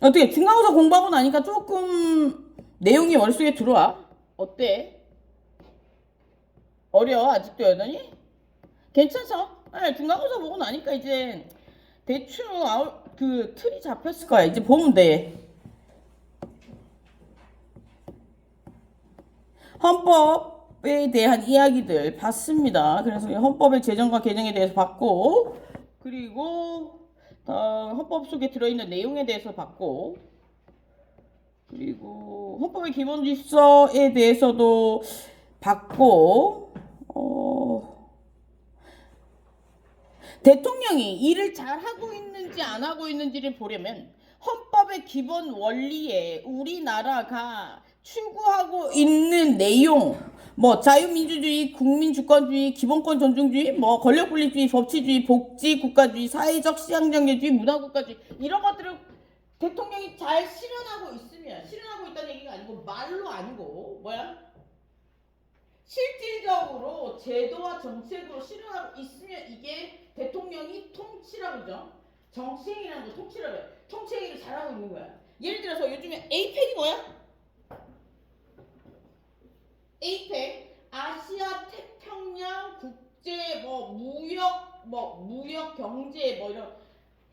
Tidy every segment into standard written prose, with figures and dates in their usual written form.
어떻게 중간고사 공부하고 나니까 조금 내용이 머릿속에 들어와? 어때? 어려워 아직도 여전히? 괜찮죠? 네, 중간고사 보고 나니까 이제 대충 그 틀이 잡혔을 거야. 이제 보면 돼. 헌법에 대한 이야기들 봤습니다. 그래서 헌법의 제정과 개정에 대해서 봤고, 그리고 헌법 속에 들어있는 내용에 대해서 봤고, 그리고 헌법의 기본 질서에 대해서도 봤고, 대통령이 일을 잘 하고 있는지 안 하고 있는지를 보려면 헌법의 기본 원리에 우리나라가 추구하고 있는 내용, 뭐 자유민주주의, 국민주권주의, 기본권 존중주의, 뭐 권력분립주의, 법치주의, 복지 국가주의, 사회적 시장정의주의, 문화국가주의 이런 것들을 대통령이 잘 실현하고 있으면, 실현하고 있다는 얘기가 아니고 말로 아니고 뭐야? 실질적으로 제도와 정책으로 실현하고 있으면 이게 대통령이 통치라고 그러죠. 정치행위라는 거 통치라고 해. 통치행위를 잘하고 있는 거야. 예를 들어서 요즘에 에이펙이 뭐야? 에이펙 아시아 태평양 국제 무역 경제 이런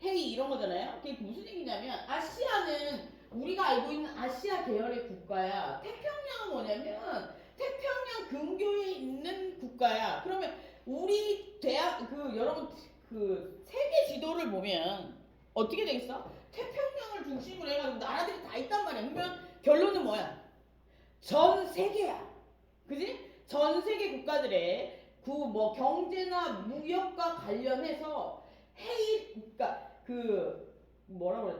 회의 이런 거잖아요. 그게 무슨 얘기냐면 아시아는 우리가 알고 있는 아시아 계열의 국가야. 태평양은 뭐냐면 태평양 근교에 있는 국가야. 그러면 우리 여러분 그 세계 지도를 보면 어떻게 되겠어? 태평양을 중심으로 해가지고 나라들이 다 있단 말이야. 그러면 결론은 뭐야? 전 세계야. 그지? 전 세계 국가들의 경제나 무역과 관련해서 그러니까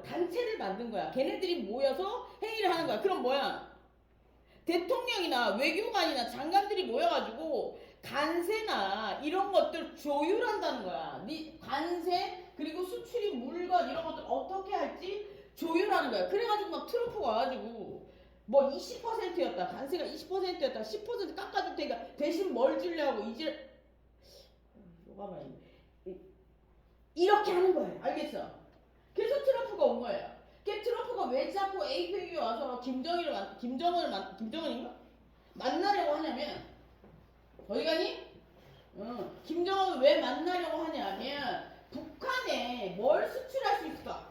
단체를 만든 거야. 걔네들이 모여서 회의를 하는 거야. 그럼 뭐야? 대통령이나 외교관이나 장관들이 모여가지고 관세나 이런 것들 조율한다는 거야. 관세 그리고 수출입 물건 이런 것들 어떻게 할지 조율하는 거야. 그래가지고 막 트럼프가 와가지고 20%였다. 관세가 20%였다. 10% 깎아줄 테니까 대신 뭘 주려고 이렇게 하는 거예요. 알겠어? 그래서 트럼프가 온 거예요. 트럼프가 왜 자꾸 에이펙에 와서 김정은인가? 만나려고 하냐면 어디 가니? 김정은을 왜 만나려고 하냐면 북한에 뭘 수출할 수 있을까?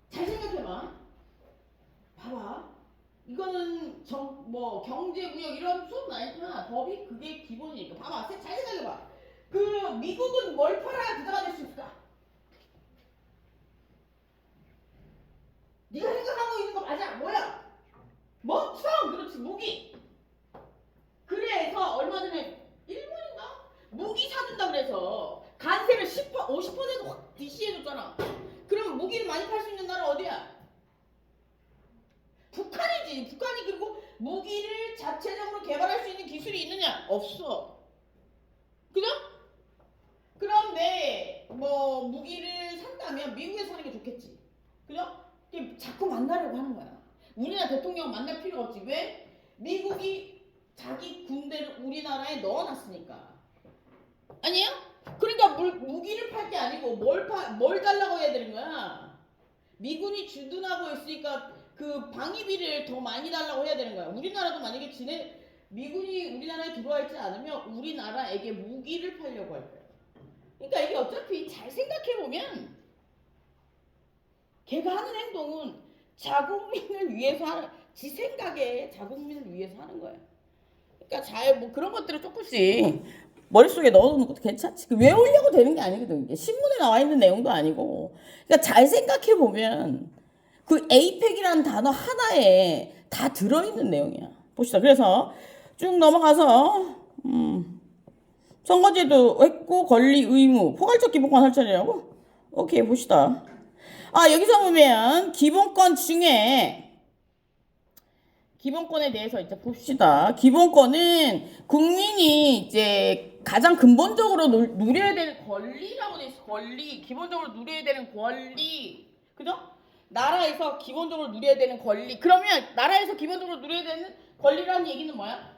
잘 생각해봐. 봐봐. 이거는 경제, 무역 이런 수업은 아니지만 법이 그게 기본이니까. 봐봐. 잘 생각해봐. 미국은 뭘 팔아야 부자가 될 수 있을까? 네가 생각하고 있는 거 맞아. 뭐야? 총! 그렇지. 무기. 그래서 얼마 전에 일본인가? 무기 사준다 그래서 관세를 50% 확 DC해줬잖아. 그럼 무기를 많이 팔 수 있는 나라 어디야? 북한이지. 북한이 그리고 무기를 자체적으로 개발할 수 있는 기술이 있느냐? 없어. 그죠? 그런데 무기를 산다면 미국에서 사는 게 좋겠지. 그죠? 자꾸 만나려고 하는 거야. 우리나라 대통령 만날 필요가 없지. 왜? 미국이 자기 군대를 우리나라에 넣어놨으니까. 아니에요? 그러니까 무기를 팔 게 아니고 뭘 달라고 해야 되는 거야? 미군이 주둔하고 있으니까 그 방위비를 더 많이 달라고 해야 되는 거야. 우리나라도 만약에 미군이 우리나라에 들어와 있지 않으면 우리나라에게 무기를 팔려고 할 거야. 그러니까 이게 어차피 잘 생각해보면 걔가 하는 행동은 자국민을 위해서 지 생각에 자국민을 위해서 하는 거야. 그러니까 그런 것들을 조금씩 머릿속에 넣어놓는 것도 괜찮지. 외우려고 되는 게 아니거든. 이게 신문에 나와 있는 내용도 아니고. 그러니까 잘 생각해보면 에이펙이라는 단어 하나에 다 들어있는 내용이야. 봅시다. 그래서 쭉 넘어가서 선거제도 했고 권리 의무 포괄적 기본권 할 차례라고? 오케이 봅시다. 여기서 보면 기본권 중에 기본권에 대해서 이제 봅시다. 기본권은 국민이 이제 가장 근본적으로 누려야 되는 권리라고 돼 있어. 권리. 기본적으로 누려야 되는 권리. 그죠? 나라에서 기본적으로 누려야 되는 권리. 그러면 나라에서 기본적으로 누려야 되는 권리라는 얘기는 뭐야?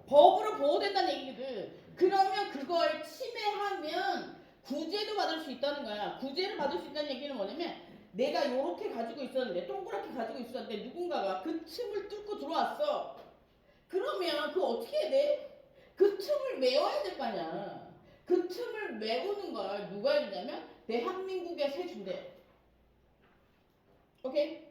법으로 보호된다는 얘기거든. 그러면 그걸 침해하면 구제도 받을 수 있다는 거야. 구제를 받을 수 있다는 얘기는 뭐냐면 내가 요렇게 가지고 있었는데 동그랗게 가지고 있었는데 누군가가 그 틈을 뚫고 들어왔어. 그러면 그거 어떻게 해야 돼? 그 틈을 메워야 될 거 아니야. 그 틈을 메우는 걸 누가 해주냐면 대한민국에서 해준대. 오케이?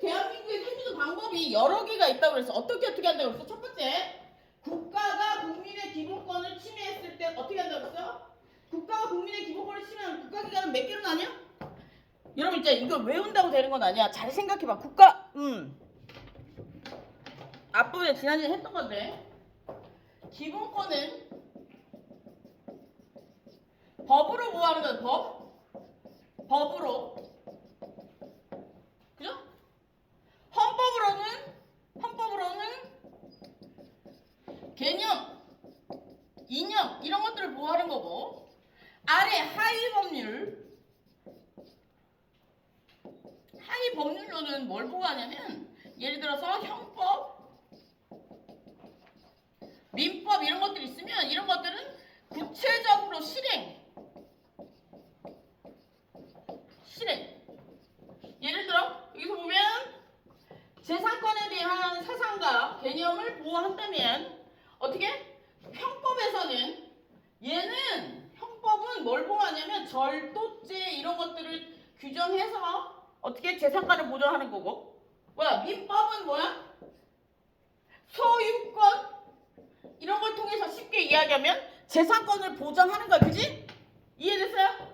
대한민국에서 해주는 방법이 여러 개가 있다고 그랬어. 어떻게 한다고 그랬어? 첫 번째, 국가가 국민의 기본권을 침해했을 때 어떻게 한다고 그랬어? 국가가 국민의 기본권을 침해하면 국가기관은 몇 개로 나뉘어? 여러분 이제 이걸 외운다고 되는 건 아니야. 잘 생각해봐. 국가, 앞부분에 지난주에 했던 건데 기본권은 법으로 보호하는 거야. 법으로. 그죠? 헌법으로는 개념, 이념 이런 것들을 보호하는 거고 아래 하위 법률로는 뭘 보호하냐면 예를 들어서 형법, 민법 이런 것들이 있으면 이런 것들은 구체적으로 실행. 예를 들어 여기서 보면 재산권에 대한 사상과 개념을 보호한다면 어떻게? 형법에서는 형법은 뭘 보호하냐면 절도죄 이런 것들을 규정해서 어떻게 재산권을 보존하는 거고 민법은 뭐야? 소유권 이런 걸 통해서 쉽게 이야기하면 재산권을 보장하는 거야. 그지? 이해됐어요?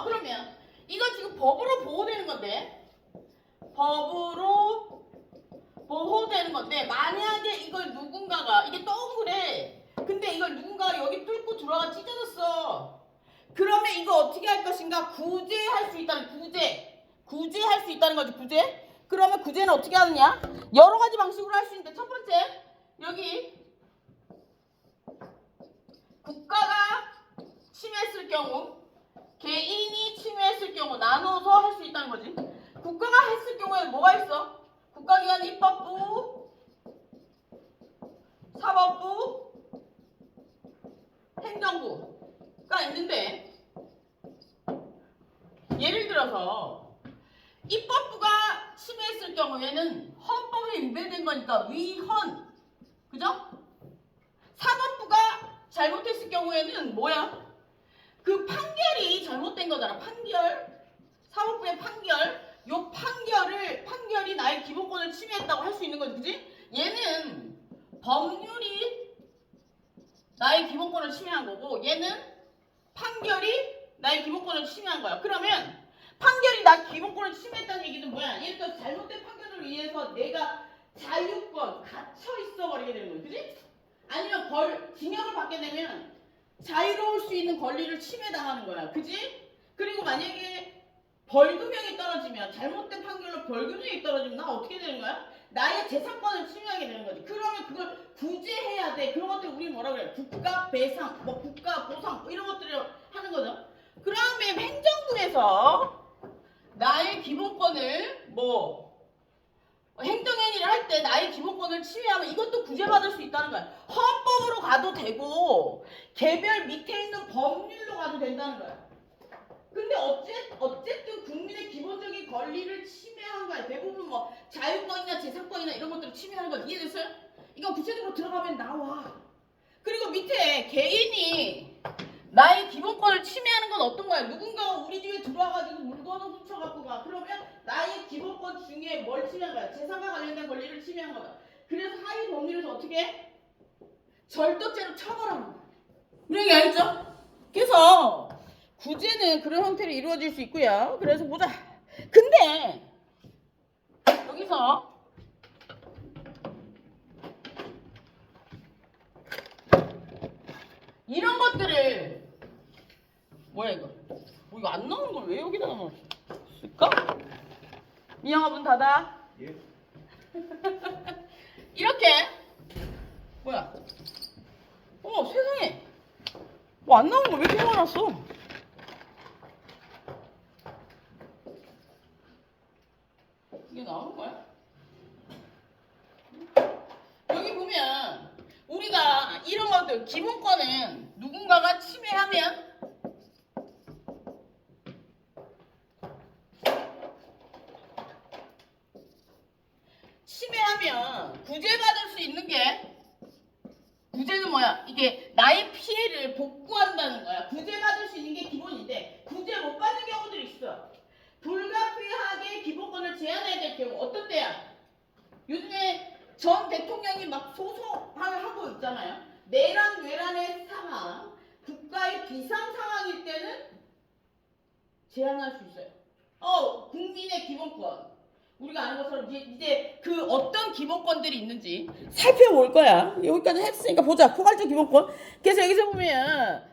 그러면 이건 지금 법으로 보호되는 건데 법으로 보호되는 건데 만약에 이걸 누군가가 이게 동그래. 근데 이걸 누군가가 여기 뚫고 들어가 찢어졌어. 그러면 이거 어떻게 할 것인가? 구제할 수 있다는 구제할 수 있다는 거지. 구제. 그러면 구제는 어떻게 하느냐? 여러 가지 방식으로 할 수 있는데 첫 번째 여기 국가가 침해했을 경우 개인이 침해했을 경우 나눠서 할 수 있다는 거지. 국가가 했을 경우에 뭐가 있어? 국가기관 입법부, 사법부, 행정부가 있는데 예를 들어서 입법부가 침해했을 경우에는 헌법에 위배된 거니까 위헌, 그죠? 사법부가 잘못했을 경우에는 뭐야? 그 판결이 잘못된 거잖아. 사법부의 판결. 요 판결이 나의 기본권을 침해했다고 할 수 있는 거지. 그지? 얘는 법률이 나의 기본권을 침해한 거고 얘는 판결이 나의 기본권을 침해한 거야. 그러면 판결이 나 기본권을 침해했다는 얘기는 뭐야? 예를 들어 잘못된 판결을 위해서 내가 자유권 갇혀 있어 버리게 되는 거야. 그지? 아니면 징역을 받게 되면 자유로울 수 있는 권리를 침해당하는 거야. 그지? 그리고 만약에 벌금형이 떨어지면 잘못된 판결로 벌금형이 떨어지면 나 어떻게 되는 거야? 나의 재산권을 침해하게 되는 거지. 그러면 그걸 구제해야 돼. 그런 것들 우리 뭐라 그래? 국가 배상, 국가 보상 이런 것들을 하는 거죠. 그 다음에 행정부에서 나의 기본권을 행정행위를 할 때 나의 기본권을 침해하면 이것도 구제받을 수 있다는 거야. 헌법으로 가도 되고 개별 밑에 있는 법률로 가도 된다는 거야. 근데 어쨌든 국민의 기본적인 권리를 침해한 거야. 대부분 자유권이나 재산권이나 이런 것들을 침해하는 거 이해됐어요? 이건 구체적으로 들어가면 나와. 그리고 밑에 개인이 나의 기본권을 침해하는 건 어떤 거야? 누군가가 우리 집에 들어와가지고 물건을 훔쳐갖고 가. 그러면 나의 기본권 중에 뭘 침해한 거야? 재산과 관련된 권리를 침해한 거다. 그래서 하위 법률에서 어떻게 해? 절도죄로 처벌하는 거야. 우리 얘기 알죠? 그래서 구제는 그런 형태로 이루어질 수 있고요. 그래서 보자. 근데 여기서 이런 것들을 뭐야 이거? 이거 안 나오는 걸 왜 여기다 넣었을까? 이영아 문 닫아. 예. 이렇게 뭐야? 어머 세상에 안 나오는 걸 왜 이렇게 모아놨어? 이게 나오는 거야? 여기 보면 우리가 이런 것들 기본권은 누군가가 침해하면 구제하면 구제받을 수 있는 게 구제는 뭐야? 이게 나의 피해를 복구한다는 거야. 구제받을 수 있는 게 기본인데 구제 못 받는 경우들이 있어. 불가피하게 기본권을 제한해야 될 경우 어떤 때야? 요즘에 전 대통령이 막 소송을 하고 있잖아요. 내란 외란의 상황, 국가의 비상 상황일 때는 제한할 수 있어요. 국민의 기본권. 우리가 아는 것처럼 이제 그 어떤 기본권들이 있는지 살펴볼 거야. 여기까지 했으니까 보자. 포괄적 기본권. 그래서 여기서 보면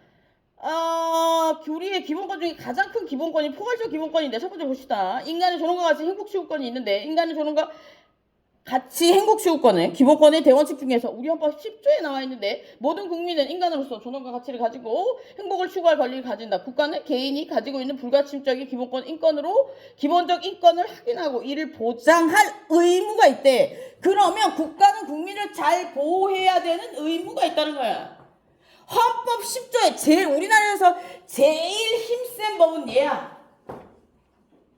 우리의 기본권 중에 가장 큰 기본권이 포괄적 기본권인데 첫 번째 봅시다. 인간의 존엄과 같이 행복시효권이 있는데 인간의 존엄과 같이 행복시효권은 기본권의 대원칙 중에서 우리 헌법 10조에 나와 있는데 모든 국민은 인간으로서 존엄과 가치를 가지고 행복을 추구할 권리를 가진다. 국가는 개인이 가지고 있는 불가침적인 기본권 인권으로 기본적 인권을 확인하고 이를 보장할 의무가 있대. 그러면 국가는 국민을 잘 보호해야 되는 의무가 있다는 거야. 헌법 10조에 우리나라에서 제일 힘센 법은 얘야.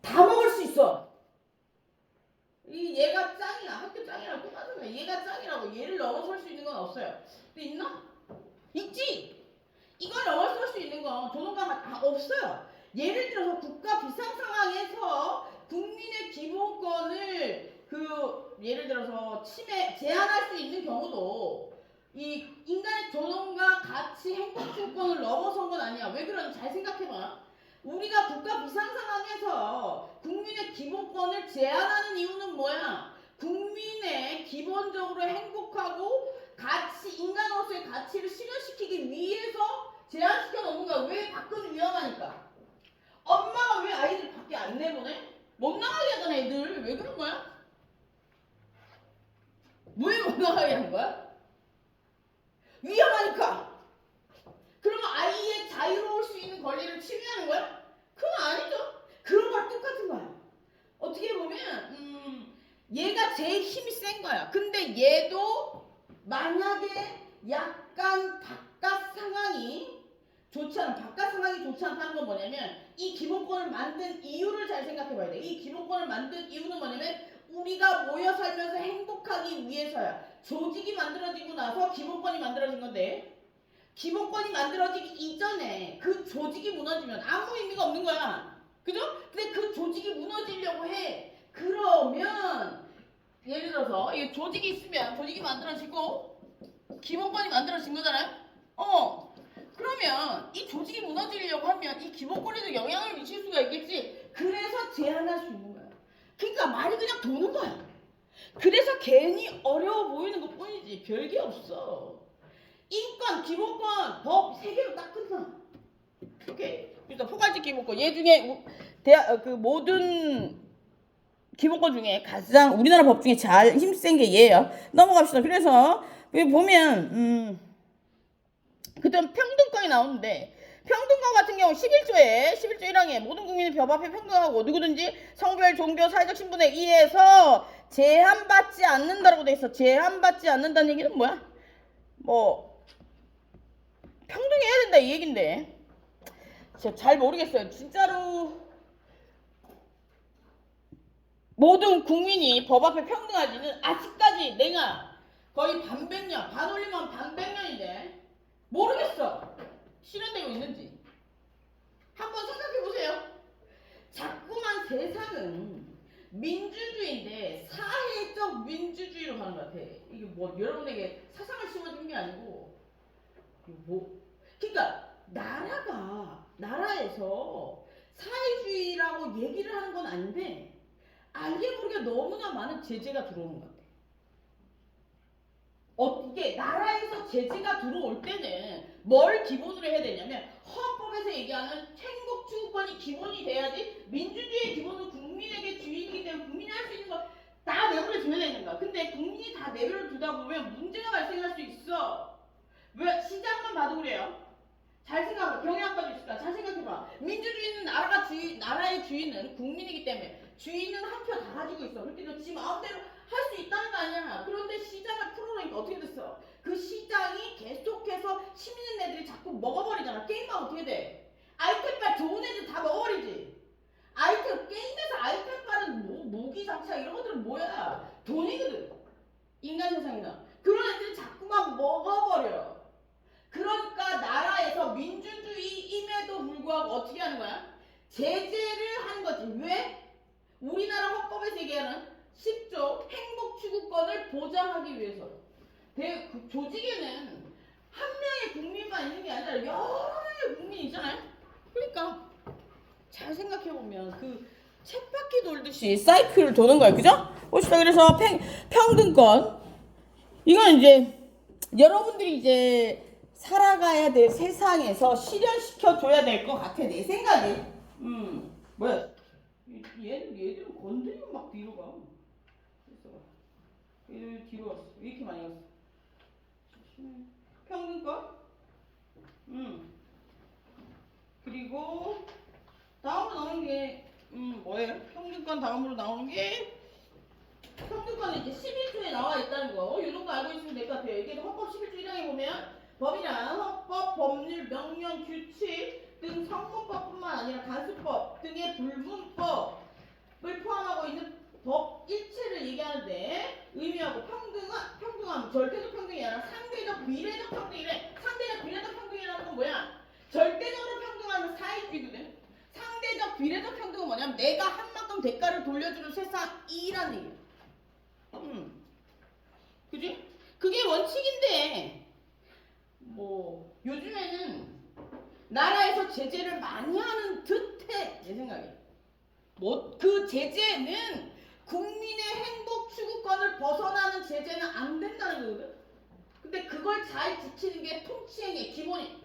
다 먹을 수 있어. 얘가 짱이야. 학교 짱이라고 똑같은 거야. 얘가 짱이라고 얘를 넘어설 수 있는 건 없어요. 근데 있나? 있지. 이걸 넘어설 수 있는 건 존엄과 없어요. 예를 들어서 국가 비상 상황에서 국민의 기본권을 예를 들어서 제한할 수 있는 경우도 이 인간의 존엄과 가치 행복주권을 넘어선 건 아니야. 왜 그러는지 잘 생각해봐. 우리가 국가 비상 상황에서 국민의 기본권을 제한하는 이유는 뭐야? 국민의 기본적으로 행복하고 인간으로서의 가치를 실현시키기 위해서 제한시켜 놓는 거야. 왜? 밖은 위험하니까. 엄마가 왜 아이들 밖에 안 내보내? 못 나가게 하잖아, 애들. 왜 그런 거야? 왜 못 나가게 하는 거야? 위험하니까. 그러면 아이의 자유로울 수 있는 권리를 침해하는 거야? 그건 아니죠. 그런 거랑 똑같은 거야. 어떻게 보면 얘가 제일 힘이 센 거야. 근데 얘도 만약에 약간 바깥 상황이 좋지 않다는 건 뭐냐면 이 기본권을 만든 이유를 잘 생각해 봐야 돼. 이 기본권을 만든 이유는 뭐냐면 우리가 모여 살면서 행복하기 위해서야. 조직이 만들어지고 나서 기본권이 만들어진 건데 기본권이 만들어지기 이전에 그 조직이 무너지면 아무 의미가 없는 거야. 그죠? 근데 그 조직이 무너지려고 해. 그러면 예를 들어서 이 조직이 있으면 조직이 만들어지고 기본권이 만들어진 거잖아요. 그러면 이 조직이 무너지려고 하면 이 기본권에도 영향을 미칠 수가 있겠지. 그래서 제한할 수 있는 거야. 그러니까 말이 그냥 도는 거야. 그래서 괜히 어려워 보이는 것 뿐이지 별게 없어. 인권, 기본권, 법 세 개로 딱 끝나. 오케이. 일단 포괄적 기본권. 얘 중에 모든 기본권 중에 가장 우리나라 법 중에 잘 힘센 게 얘예요. 넘어갑시다. 그래서 여기 보면 그다음 평등권이 나오는데 평등권 같은 경우 11조에 1항에 모든 국민은 법 앞에 평등하고 누구든지 성별, 종교, 사회적 신분에 의해서 제한받지 않는다라고 돼 있어. 제한받지 않는다는 얘기는 뭐야? 평등해야 된다 이 얘긴데 제가 잘 모르겠어요. 진짜로 모든 국민이 법 앞에 평등하지는 아직까지 내가 거의 반백년, 반올림하면 반백년인데 모르겠어. 실현되고 있는지. 한번 생각해보세요. 자꾸만 세상은 민주주의인데 사회적 민주주의로 가는 것 같아. 이게 여러분에게 사상을 심어준 게 아니고 그러니까 나라에서 사회주의라고 얘기를 하는 건 아닌데 알게 모르게 너무나 많은 제재가 들어오는 것 같아. 이게 나라에서 제재가 들어올 때는 뭘 기본으로 해야 되냐면 헌법에서 얘기하는 행복추구권이 기본이 돼야지 민주주의의 기본은 국민에게 주인이기 때문에 국민이 할 수 있는 거 다 내버려 둬야 되는 거야. 근데 국민이 다 내버려 두다 보면 문제가 발생할 수 있어. 왜? 시장만 봐도 그래요. 잘 생각해. 경영학과도 있을까? 잘 생각해봐. 민주주의는 나라의 주인은 국민이기 때문에 주인은 한 표 다 가지고 있어. 그렇게 너 지 마음대로 할 수 있다는 거 아니야. 그런데 시장을 풀어놓으니까 어떻게 됐어? 그 시장이 계속해서 힘있는 애들이 자꾸 먹어버리잖아. 게임하면 어떻게 돼? 아이템빨 좋은 애들 다 먹어버리지. 게임에서 아이템빨은 무기 장착 이런 것들은 뭐야? 돈이거든. 인간 세상이나 그런 애들이 자꾸만 먹어버려. 그러니까 나라에서 민주주의임에도 불구하고 어떻게 하는 거야? 제재를 하는 거지. 왜? 우리나라 헌법에서 얘기하는 10조 행복 추구권을 보장하기 위해서. 그 조직에는 한 명의 국민만 있는 게 아니라 여러 명의 국민이 있잖아요. 그러니까 잘 생각해보면 그 쳇바퀴 돌듯이 사이클을 도는 거예요. 그죠? 봅시다. 그래서 평등권. 이건 이제 여러분들이 이제 살아가야 될 세상에서 실현시켜 줘야 될 것 같아. 내 생각이. 뭐야? 얘들은 건드리면 막 뒤로 가. 얘들 뒤로 갔어. 왜 이렇게 많이 갔어? 평균권. 그리고 다음으로 나오는 게 뭐예요? 평균권 다음으로 나오는 게 평균권은 이제 11조에 나와 있다는 거. 이 정도 알고 있으면 될 것 같아요. 이게 헌법 11조 1항에 보면 법이란 헌법, 법률, 명령, 규칙 등 성문법뿐만 아니라 간수법 등의 불문법을 포함하고 있는 법 일체를 얘기하는데 의미하고 평등함, 절대적 평등이 아니라 상대적 비례적 평등이래. 상대적 비례적 평등이라는 건 뭐야? 절대적으로 평등하면 사회주의거든. 상대적 비례적 평등은 뭐냐면 내가 한 만큼 대가를 돌려주는 세상이라는 얘기야. 그지? 그게 원칙인데 뭐 요즘에는 나라에서 제재를 많이 하는 듯해. 내 생각에 뭐 그 제재는 국민의 행복 추구권을 벗어나는 제재는 안 된다는 거거든. 근데 그걸 잘 지키는 게 통치행위의 기본이야.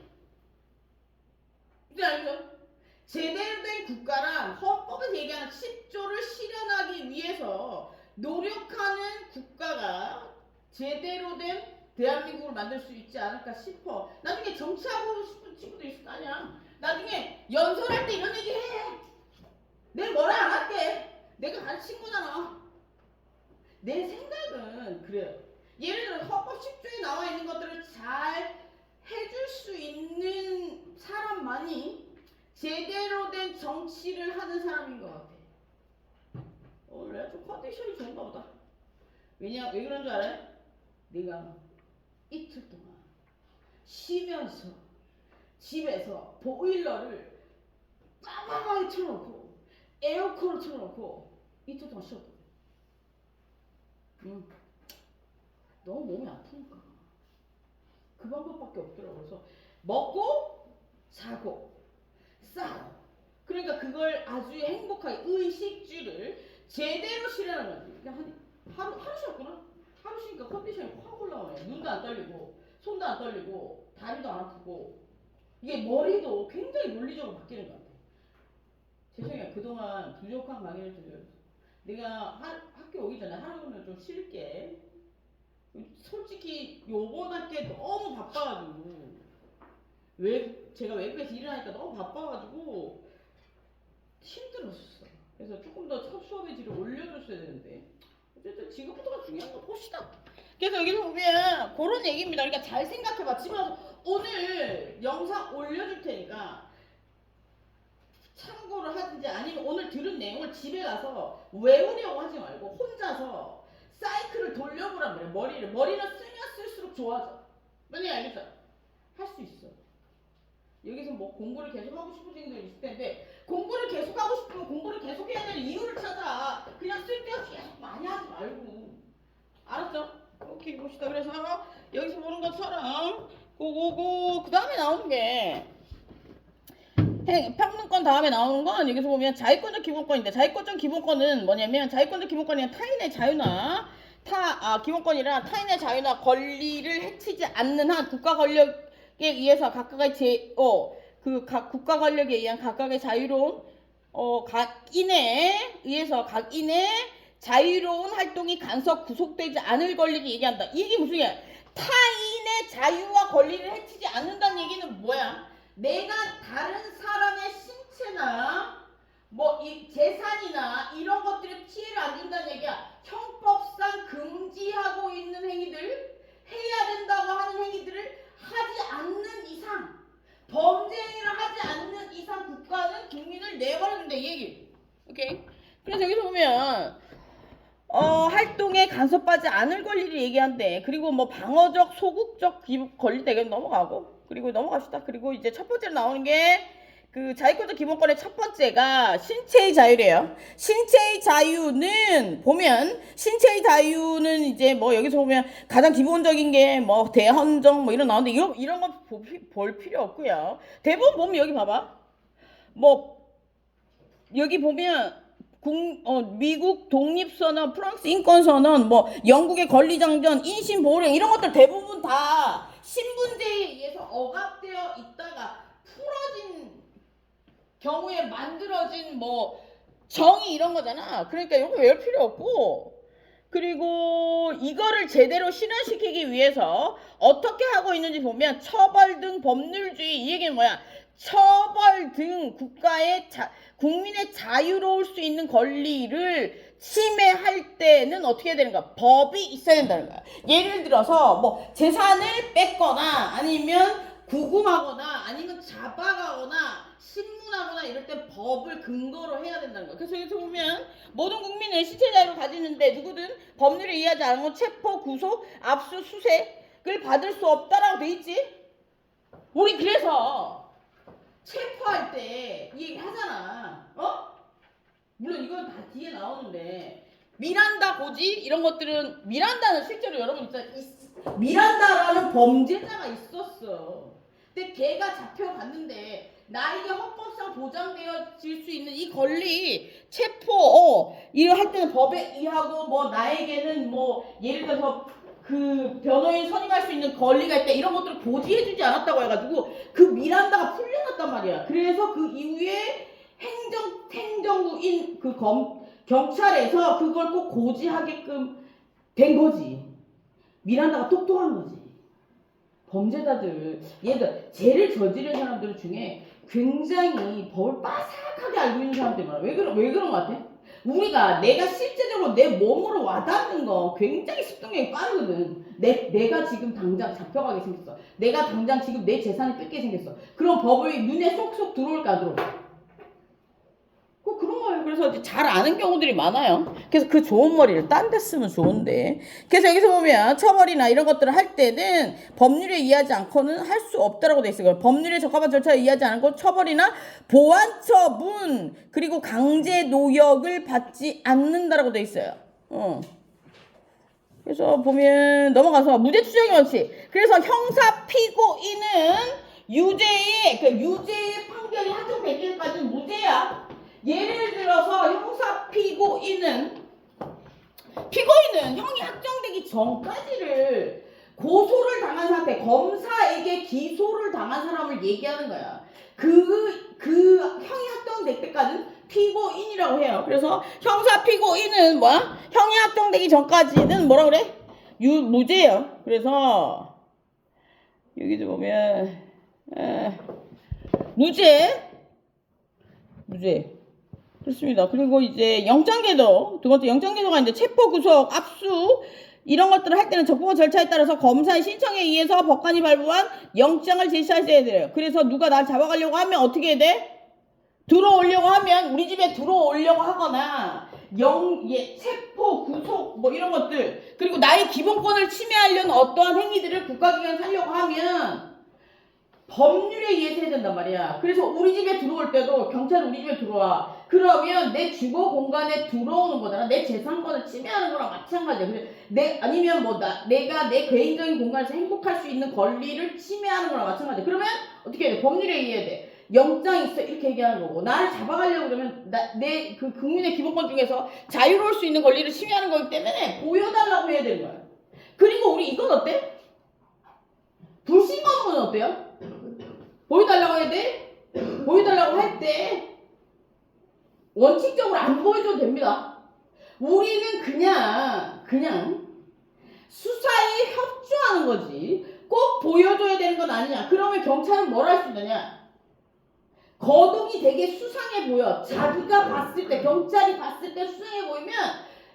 이제 알죠? 제대로 된 국가란 헌법에서 얘기하는 10조를 실현하기 위해서 노력하는 국가가 제대로 된 대한민국을 만들 수 있지 않을까 싶어. 나중에 정치하고 싶은 친구도 있을 거 아니야. 나중에 연설할 때 이런 얘기 해. 내가 뭐라 안 할게. 내가 가르친 거잖아. 내 생각은 그래요. 예를 들어 헌법 10조에 나와 있는 것들을 잘 해줄 수 있는 사람만이 제대로 된 정치를 하는 사람인 것 같아. 원래 좀 컨디션이 좋은가 보다. 왜 그런 줄 알아요? 네가 이틀 동안 쉬면서 집에서 보일러를 빠바바히 틀어놓고 에어컨을 틀어놓고 이틀 동안 쉬었거든. 너무 몸이 아프니까 그 방법밖에 없더라고. 그래서 먹고 자고 싸고 그러니까 그걸 아주 행복하게 의식주를 제대로 실현하는 거지. 그러니까 하루 쉬었구나. 하루 쉬니까 컨디션이 확 올라오네. 눈도 안 떨리고 손도 안 떨리고 다리도 안 아프고 이게 머리도 굉장히 논리적으로 바뀌는 것 같아. 죄송해요. 그동안 부족한 강의를 드려요. 내가 학교 오기 전에 하루는 좀 쉴게. 솔직히 요번 학기에 너무 바빠가지고 제가 외국에서 일을 하니까 너무 바빠가지고 힘들었어. 그래서 조금 더 수업의 질을 올려줬어야 되는데 어쨌든 지금부터가 중요한 거 봅시다. 그래서 여기서 보면 그런 얘기입니다. 그러니까 잘 생각해봐. 집에 와서 오늘 영상 올려줄 테니까 참고를 하든지 아니면 오늘 들은 내용을 집에 가서 외우려고 하지 말고 혼자서 사이클을 돌려보란 말이야. 머리는 쓰면 쓸수록 좋아져. 뭔지 알겠어? 할 수 있어. 여기서 뭐 공부를 계속 하고 싶은 친구들 있을 텐데 공부를 계속 하고 싶으면 공부를 계속 해야 되는 이유를 찾아. 그냥 쓸데없이 계속 많이 하지 말고. 알았죠? 오케이 봅시다. 그래서 여기서 보는 것처럼 그 다음에 나오는 게 평등권 다음에 나오는 건 여기서 보면 자유권적 기본권인데 자유권적 기본권은 뭐냐면 자유권적 기본권이 타인의 자유나 기본권이라 타인의 자유나 권리를 해치지 않는 한 국가 권력에 의해서 각각의 국가 권력에 의한 각각의 자유로운 각인에 의해서 각인의 자유로운 활동이 간섭 구속되지 않을 권리를 얘기한다. 이게 무슨 얘기야? 타인의 자유와 권리를 해치지 않는다는 얘기는 뭐야? 내가 다른 사람의 신체나 재산이나 이런 것들에 피해를 안 준다는 얘기야. 형법상 금지하고 있는 행위들, 해야 된다고 하는 행위들을 하지 않는 이상, 범죄 행위를 하지 않는 이상 국가는 국민을 내버려둔다 이 얘기. 오케이? 그래서 여기서 보면 활동에 간섭하지 않을 권리를 얘기한대. 그리고 뭐 방어적, 소극적 권리 대결 넘어가고. 그리고 넘어갑시다. 그리고 이제 첫 번째로 나오는 게 그 자유권적 기본권의 첫 번째가 신체의 자유래요. 신체의 자유는 보면 신체의 자유는 이제 뭐 여기서 보면 가장 기본적인 게 뭐 대헌정 뭐 이런 나오는데 이런 건 볼 필요 없고요. 대부분 보면 여기 봐봐. 뭐 여기 보면 미국 독립선언, 프랑스 인권선언, 뭐 영국의 권리장전, 인신보호령 이런 것들 대부분 다 신분제에 의해서 억압되어 있다가 풀어진 경우에 만들어진 뭐 정의 이런 거잖아. 그러니까 이거 외울 필요 없고, 그리고 이거를 제대로 실현시키기 위해서 어떻게 하고 있는지 보면 처벌 등 법률주의, 이 얘기는 뭐야? 처벌 등 국민의 자유로울 수 있는 권리를 침해할 때는 어떻게 해야 되는가? 법이 있어야 된다는 거야. 예를 들어서 뭐 재산을 뺏거나 아니면 구금하거나 아니면 잡아가거나 신문하거나 이럴 때 법을 근거로 해야 된다는 거야. 그래서 여기서 보면 모든 국민은 신체 자유를 가지는데 누구든 법률을 이해하지 않은 건 체포, 구속, 압수, 수색을 받을 수 없다라고 돼 있지. 우리 그래서 체포할 때 이 얘기 하잖아. 물론 이건 다 뒤에 나오는데 미란다 고지 이런 것들은, 미란다는 실제로 여러분 있잖아. 미란다라는 범죄자가 있었어. 근데 걔가 잡혀갔는데 나에게 헌법상 보장되어질 수 있는 이 권리, 체포, 이거 할 때는 법에 의하고 뭐 나에게는 뭐 예를 들어서 그 변호인 선임할 수 있는 권리가 있다 이런 것들을 고지해주지 않았다고 해가지고 그 미란다가 풀려났단 말이야. 그래서 그 이후에 행정부인 그 경찰에서 그걸 꼭 고지하게끔 된 거지. 미란다가 똑똑한 거지. 범죄자들, 얘들 죄를 저지른 사람들 중에 굉장히 법을 빠삭하게 알고 있는 사람들이 많아. 왜 그런 거 같아? 우리가 내가 실제적으로 내 몸으로 와닿는 거 굉장히 습득력이 빠르거든. 내가 지금 당장 잡혀가게 생겼어. 내가 당장 지금 내 재산을 뺏게 생겼어. 그럼 법이 눈에 쏙쏙 들어올까 안 들어올까? 그런 거예요. 그래서 이제 잘 아는 경우들이 많아요. 그래서 그 좋은 머리를 딴 데 쓰면 좋은데. 그래서 여기서 보면 처벌이나 이런 것들을 할 때는 법률에 의하지 않고는 할 수 없다라고 돼 있어요. 법률에 적합한 절차에 의하지 않고 처벌이나 보완 처분 그리고 강제 노역을 받지 않는다라고 돼 있어요. 그래서 보면 넘어가서 무죄 추정의 원칙. 그래서 형사 피고인은 유죄의 판결이 확정될 때까지는 무죄야. 예를 들어서 형사 피고인은 형이 확정되기 전까지를 고소를 당한 상태, 검사에게 기소를 당한 사람을 얘기하는 거야. 그 형이 확정될 때까지는 피고인이라고 해요. 그래서 형사 피고인은 뭐야? 형이 확정되기 전까지는 뭐라 그래? 무죄예요. 그래서 여기도 보면 무죄. 그렇습니다. 그리고 이제 영장계도, 두 번째 영장계도가 이제 체포, 구속, 압수 이런 것들을 할 때는 적법한 절차에 따라서 검사의 신청에 의해서 법관이 발부한 영장을 제시하셔야 돼요. 그래서 누가 날 잡아가려고 하면 어떻게 해야 돼? 들어오려고 하면 우리 집에 들어오려고 하거나 체포, 구속 뭐 이런 것들, 그리고 나의 기본권을 침해하려는 어떠한 행위들을 국가기관에 하려고 하면 법률에 의해서 해야 된단 말이야. 그래서 우리 집에 들어올 때도 경찰이 우리 집에 들어와. 그러면 내 주거 공간에 들어오는 거잖아. 내 재산권을 침해하는 거랑 마찬가지야. 아니면 내가 내 개인적인 공간에서 행복할 수 있는 권리를 침해하는 거랑 마찬가지야. 그러면 어떻게 해야 돼? 법률에 의해야 돼. 영장 있어 이렇게 얘기하는 거고, 나를 잡아가려고 그러면 내 그 국민의 기본권 중에서 자유로울 수 있는 권리를 침해하는 거기 때문에 보여달라고 해야 되는 거야. 그리고 우리 이건 어때? 불신검문은 어때요? 보여달라고 해야 돼? 보여달라고 할 때 원칙적으로 안 보여줘도 됩니다. 우리는 그냥 수사에 협조하는 거지 꼭 보여줘야 되는 건 아니냐. 그러면 경찰은 뭘 할 수 있느냐? 거동이 되게 수상해 보여. 자기가 봤을 때, 경찰이 봤을 때 수상해 보이면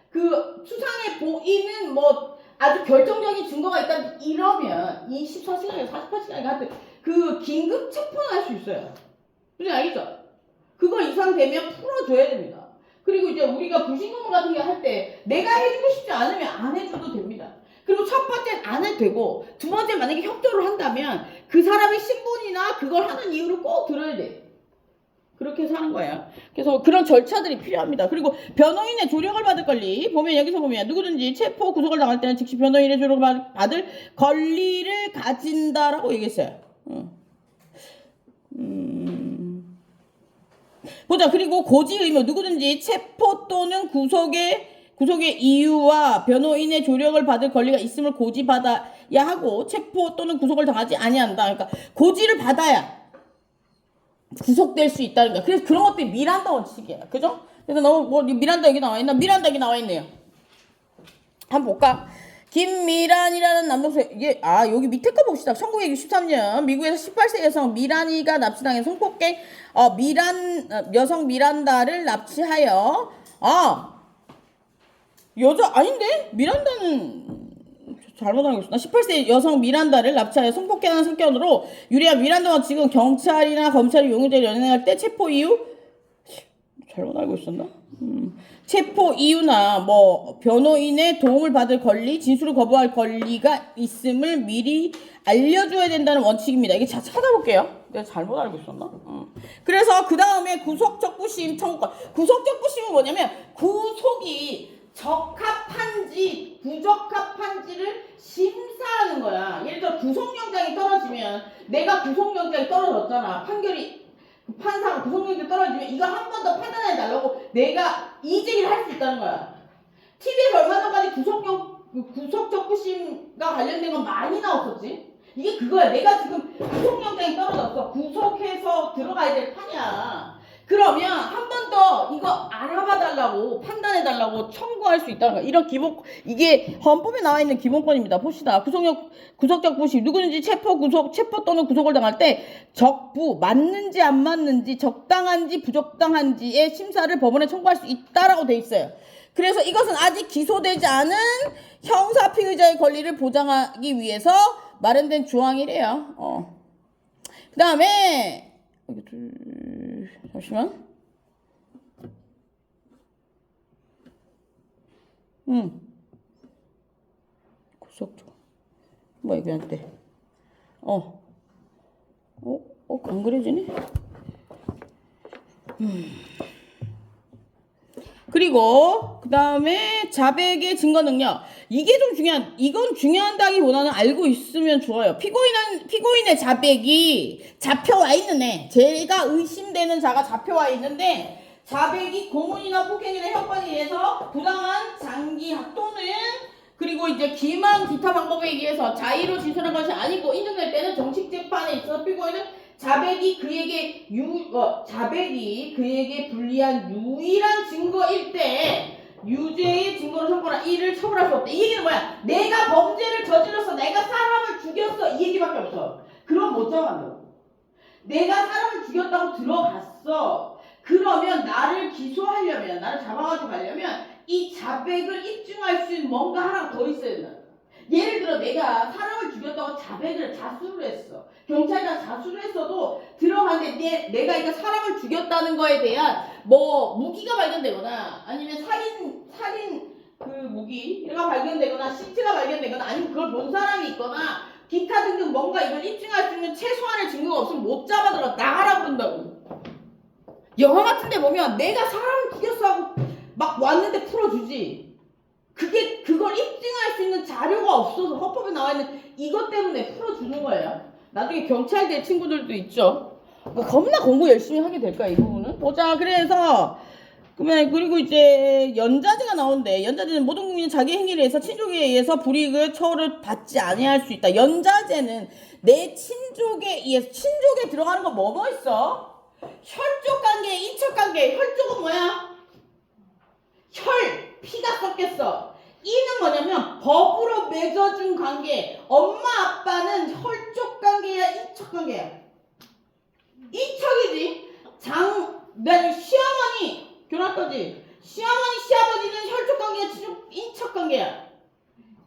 그 수상해 보이는 뭐 아주 결정적인 증거가 있다 이러면 24시간이나 48시간이나 하여튼 그 긴급 체포는 할 수 있어요. 무슨 알겠죠? 그거 이상 되면 풀어줘야 됩니다. 그리고 이제 우리가 불신검문 같은 게 할 때 내가 해주고 싶지 않으면 안 해줘도 됩니다. 그리고 첫 번째는 안 해도 되고 두 번째 만약에 협조를 한다면 그 사람의 신분이나 그걸 하는 이유를 꼭 들어야 돼. 그렇게 해서 하는 거예요. 그래서 그런 절차들이 필요합니다. 그리고 변호인의 조력을 받을 권리 보면 여기서 보면 누구든지 체포 구속을 당할 때는 즉시 변호인의 조력을 받을 권리를 가진다라고 얘기했어요. 보자. 그리고 고지 의무 누구든지 체포 또는 구속의 이유와 변호인의 조력을 받을 권리가 있음을 고지받아야 하고 체포 또는 구속을 당하지 아니한다. 그러니까 고지를 받아야 구속될 수 있다는 거야. 그래서 그런 것들이 미란다 원칙이야. 그죠? 그래서 너무 뭐 미란다 여기 나와 있나? 미란다 여기 나와 있네요. 한번 볼까? 김미란이라는 남동생 이게 여기 밑에 거 봅시다. 1963년 미국에서 18세 여성 미란이가 납치당해 성폭행 여성 미란다를 납치하여 여자 아닌데? 미란다는 잘못 알고 있었나? 18세 여성 미란다를 납치하여 성폭행하는 사건으로 유리한 미란다와 지금 경찰이나 검찰이 용의자를 연행할 때 체포 이유 잘못 알고 있었나? 체포 이유나 뭐 변호인의 도움을 받을 권리, 진술을 거부할 권리가 있음을 미리 알려줘야 된다는 원칙입니다. 이게 찾아볼게요. 내가 잘못 알고 있었나? 그래서 그 다음에 구속적부심 청구권. 구속적부심은 뭐냐면 구속이 적합한지 부적합한지를 심사하는 거야. 예를 들어 구속영장이 떨어지면 내가 구속영장이 떨어졌잖아. 판사가 구속영장이 떨어지면 이거 한 번 더 판단해 달라고 내가 이직을 할 수 있다는 거야. TV에서 얼마 전까지 구속적부심과 관련된 건 많이 나왔었지. 이게 그거야. 내가 지금 구속영장이 떨어졌어. 구속해서 들어가야 될 판이야. 그러면 한 번 더 이거 알아봐 달라고 판단해 달라고 청구할 수 있다는 거야. 이런 이게 헌법에 나와 있는 기본권입니다. 봅시다. 구속적 부심 누구든지 체포 또는 구속을 당할 때 적부 맞는지 안 맞는지 적당한지 부적당한지의 심사를 법원에 청구할 수 있다라고 돼 있어요. 그래서 이것은 아직 기소되지 않은 형사 피의자의 권리를 보장하기 위해서 마련된 조항이래요. 그 다음에 잠시만. 구속조. 뭐 이거 안 돼. 안 그려지네. 그리고 그 다음에 자백의 증거 능력. 이게 좀 이건 중요하다기보다는 알고 있으면 좋아요. 피고인의 자백이 잡혀와 있는 애. 제가 의심되는 자가 잡혀와 있는데 자백이 고문이나 폭행이나 협박에 의해서 부당한 장기학 또는 그리고 이제 기망 기타 방법에 의해서 자의로 진술한 것이 아니고 인정될 때는 정식 재판에 있어서 피고인은 자백이 그에게 불리한 유일한 증거일 때 유죄의 증거로 삼거나 이를 처벌할 수 없다. 이 얘기는 뭐야? 내가 범죄를 저질렀어. 내가 사람을 죽였어. 이 얘기밖에 없어. 그럼 못 잡아간다고. 내가 사람을 죽였다고 들어갔어. 그러면 나를 기소하려면 나를 잡아가지고 가려면 이 자백을 입증할 수 있는 뭔가 하나 더 있어야 된다. 예를 들어 내가 사람을 죽였다고 자수를 했어. 경찰이랑 자수를 했어도 들어갔는데 내가 이거 사람을 죽였다는 거에 대한 뭐 무기가 발견되거나 아니면 살인 그 무기가 발견되거나 시체가 발견되거나 아니면 그걸 본 사람이 있거나 기타 등등 뭔가 이걸 입증할 수 있는 최소한의 증거가 없으면 못 잡아들어 나가라 그런다고. 영화 같은 데 보면 내가 사람을 죽였어 하고 막 왔는데 풀어주지. 그걸 입증할 수 있는 자료가 없어서 헌법에 나와 있는 이것 때문에 풀어주는 거예요. 나중에 경찰대 친구들도 있죠. 겁나 공부 열심히 하게 될까 이 부분은? 보자. 그래서 그리고 이제 연자제가 나오는데 연자제는 모든 국민이 자기 행위를 해서 친족에 의해서 불이익을 처우를 받지 아니할 수 있다. 연자제는 내 친족에 의해서 친족에 들어가는 거 뭐 있어? 혈족관계, 인척관계. 혈족은 뭐야? 피가 섞였어. 이는 뭐냐면 법으로 맺어준 관계. 엄마 아빠는 혈족 관계야, 인척 관계야? 인척이지. 시어머니 결혼할 거지. 시어머니 시아버지는 혈족 관계야, 인척 관계야?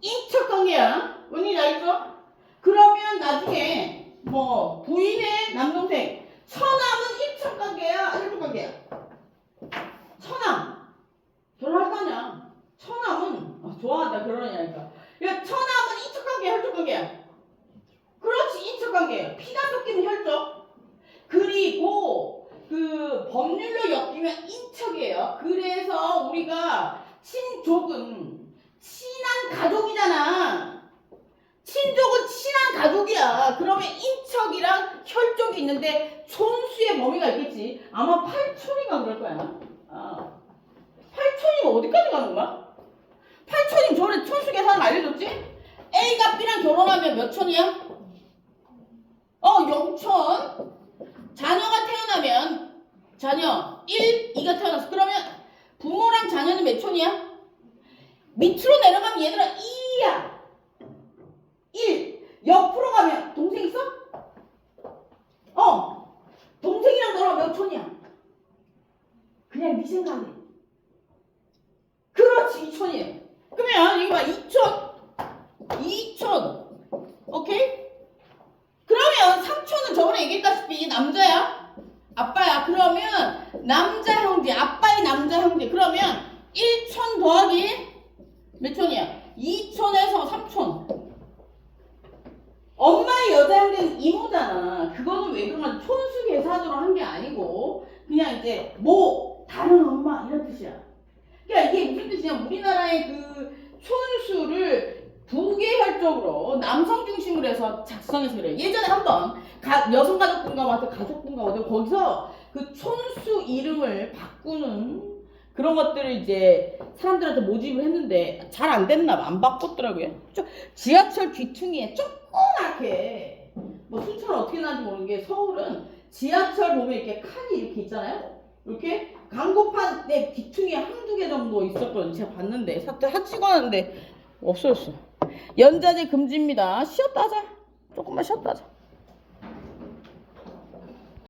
인척 관계야. 뭔지 알죠? 그러면 나중에 뭐 부인의 남동생 처남은 인척 관계야, 혈족 관계야? 처남. 그 법률로 엮이면 인척이에요. 그래서 우리가 친족은 친한 가족이잖아. 친족은 친한 가족이야. 그러면 인척이랑 혈족이 있는데 촌수의 범위가 있겠지. 아마 8촌이가 그럴 거야. 아, 8촌이면 어디까지 가는 거야? 8촌이면 저번에 촌수 계산 알려줬지? A가 B랑 결혼하면 몇 촌이야? 0촌. 자녀가 태어나면 자녀 1, 2가 태어났어. 그러면 부모랑 자녀는 몇 촌이야? 밑으로 내려가면 얘들아 2야. 1. 옆으로 가면 동생 있어? 동생이랑 너랑 몇 촌이야? 그냥 네 생각에. 그렇지 2촌이에요. 그러면 이거 봐 2촌. 오케이? 그러면 3촌은 저번에 얘기했다시피 남자야? 아빠야. 그러면 남자 형제, 아빠의 남자 형제. 그러면 1촌 더하기 몇 촌이야? 2촌에서 3촌. 엄마의 여자 형제는 이모잖아. 그거는 왜 그러면 촌수 계산으로 한 게 아니고 그냥 이제 다른 엄마 이런 뜻이야. 그러니까 이게 무슨 뜻이냐? 우리나라의 그 촌수를 부계혈적으로 남성 중심으로 해서 작성해서 그래요. 예전에 한번 여성가족분과마다 가족분과 거기서 그 촌수 이름을 바꾸는 그런 것들을 이제 사람들한테 모집을 했는데 잘 안 됐나 봐. 안 바꿨더라고요. 지하철 귀퉁이에 조그맣게 뭐 순천은 어떻게 나는지 모르는 게 서울은 지하철 보면 이렇게 칸이 이렇게 있잖아요. 이렇게 광고판 내 귀퉁이에 한두 개 정도 있었거든요. 제가 봤는데 찍어놨는데 없어졌어. 연자제 금지입니다. 쉬었다 하자. 조금만 쉬었다 하자.